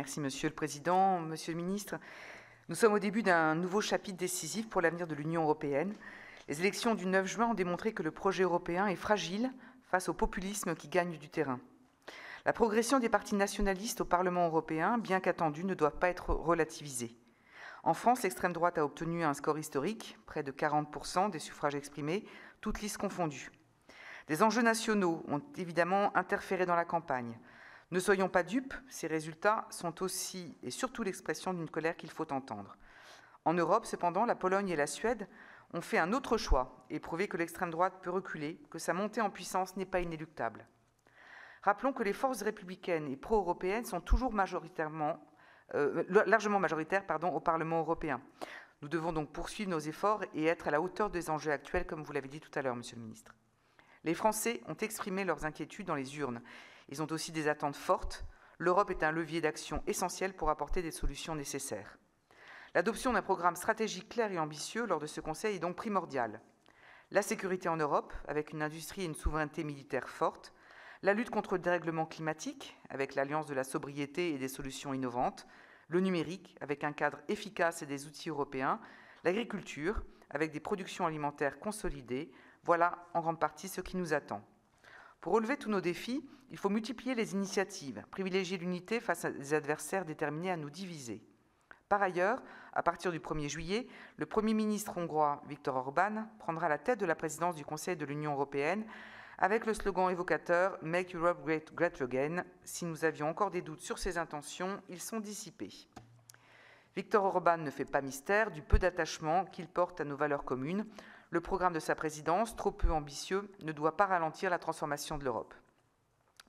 Merci Monsieur le Président, Monsieur le Ministre. Nous sommes au début d'un nouveau chapitre décisif pour l'avenir de l'Union européenne. Les élections du 9 juin ont démontré que le projet européen est fragile face au populisme qui gagne du terrain. La progression des partis nationalistes au Parlement européen, bien qu'attendue, ne doit pas être relativisée. En France, l'extrême droite a obtenu un score historique, près de 40% des suffrages exprimés, toutes listes confondues. Des enjeux nationaux ont évidemment interféré dans la campagne. Ne soyons pas dupes, ces résultats sont aussi et surtout l'expression d'une colère qu'il faut entendre. En Europe, cependant, la Pologne et la Suède ont fait un autre choix et prouvé que l'extrême droite peut reculer, que sa montée en puissance n'est pas inéluctable. Rappelons que les forces républicaines et pro-européennes sont toujours largement majoritaires au Parlement européen. Nous devons donc poursuivre nos efforts et être à la hauteur des enjeux actuels, comme vous l'avez dit tout à l'heure, Monsieur le Ministre. Les Français ont exprimé leurs inquiétudes dans les urnes. Ils ont aussi des attentes fortes. L'Europe est un levier d'action essentiel pour apporter des solutions nécessaires. L'adoption d'un programme stratégique clair et ambitieux lors de ce Conseil est donc primordiale. La sécurité en Europe, avec une industrie et une souveraineté militaire forte, la lutte contre le dérèglement climatique, avec l'alliance de la sobriété et des solutions innovantes, le numérique, avec un cadre efficace et des outils européens, l'agriculture, avec des productions alimentaires consolidées, voilà en grande partie ce qui nous attend. Pour relever tous nos défis, il faut multiplier les initiatives, privilégier l'unité face à des adversaires déterminés à nous diviser. Par ailleurs, à partir du 1er juillet, le Premier ministre hongrois Viktor Orbán prendra la tête de la présidence du Conseil de l'Union européenne avec le slogan évocateur « Make Europe Great Again ». Si nous avions encore des doutes sur ses intentions, ils sont dissipés. Viktor Orbán ne fait pas mystère du peu d'attachement qu'il porte à nos valeurs communes. Le programme de sa présidence, trop peu ambitieux, ne doit pas ralentir la transformation de l'Europe.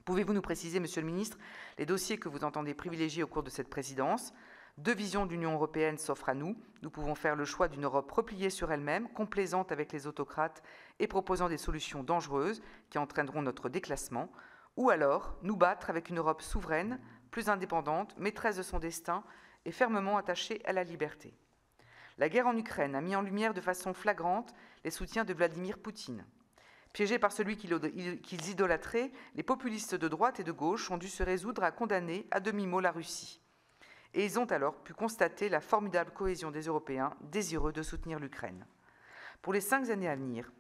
Pouvez-vous nous préciser, Monsieur le Ministre, les dossiers que vous entendez privilégier au cours de cette présidence ? Deux visions de l'Union européenne s'offrent à nous. Nous pouvons faire le choix d'une Europe repliée sur elle-même, complaisante avec les autocrates et proposant des solutions dangereuses qui entraîneront notre déclassement, ou alors nous battre avec une Europe souveraine, plus indépendante, maîtresse de son destin et fermement attachée à la liberté. La guerre en Ukraine a mis en lumière de façon flagrante les soutiens de Vladimir Poutine. Piégés par celui qu'ils idolâtraient, les populistes de droite et de gauche ont dû se résoudre à condamner à demi-mot la Russie. Et ils ont alors pu constater la formidable cohésion des Européens désireux de soutenir l'Ukraine. Pour les 5 années à venir,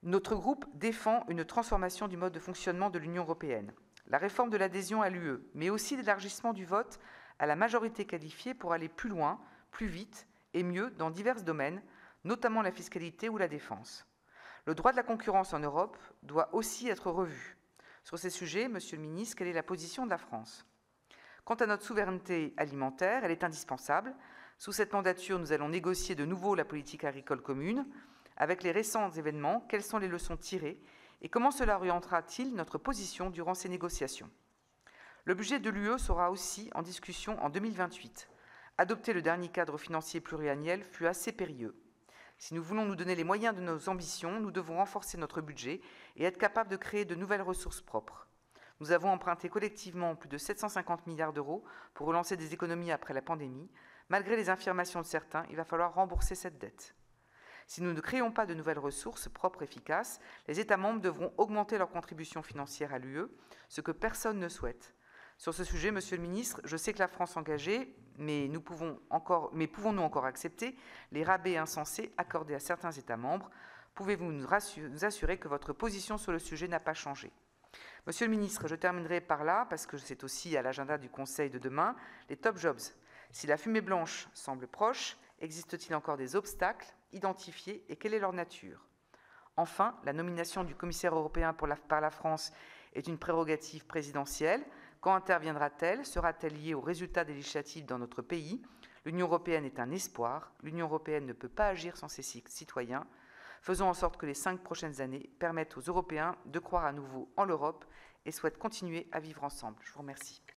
notre groupe défend une transformation du mode de fonctionnement de l'Union européenne, la réforme de l'adhésion à l'UE, mais aussi l'élargissement du vote à la majorité qualifiée pour aller plus loin, plus vite et mieux dans divers domaines, notamment la fiscalité ou la défense. Le droit de la concurrence en Europe doit aussi être revu. Sur ces sujets, Monsieur le Ministre, quelle est la position de la France ? Quant à notre souveraineté alimentaire, elle est indispensable. Sous cette mandature, nous allons négocier de nouveau la politique agricole commune. Avec les récents événements, quelles sont les leçons tirées et comment cela orientera-t-il notre position durant ces négociations ? Le budget de l'UE sera aussi en discussion en 2028. Adopter le dernier cadre financier pluriannuel fut assez périlleux. Si nous voulons nous donner les moyens de nos ambitions, nous devons renforcer notre budget et être capables de créer de nouvelles ressources propres. Nous avons emprunté collectivement plus de 750 milliards d'euros pour relancer des économies après la pandémie. Malgré les affirmations de certains, il va falloir rembourser cette dette. Si nous ne créons pas de nouvelles ressources propres efficaces, les États membres devront augmenter leur contribution financière à l'UE, ce que personne ne souhaite. Sur ce sujet, Monsieur le Ministre, je sais que la France est engagée, mais pouvons-nous encore accepter les rabais insensés accordés à certains États membres ? Pouvez-vous nous assurer que votre position sur le sujet n'a pas changé ? Monsieur le Ministre, je terminerai par là, parce que c'est aussi à l'agenda du Conseil de demain, les top jobs. Si la fumée blanche semble proche, existe-t-il encore des obstacles identifiés et quelle est leur nature ? Enfin, la nomination du commissaire européen par la France est une prérogative présidentielle. Quand interviendra-t-elle ? Sera-t-elle liée aux résultats des législatives dans notre pays ? L'Union européenne est un espoir. L'Union européenne ne peut pas agir sans ses citoyens. Faisons en sorte que les 5 prochaines années permettent aux Européens de croire à nouveau en l'Europe et souhaitent continuer à vivre ensemble. Je vous remercie.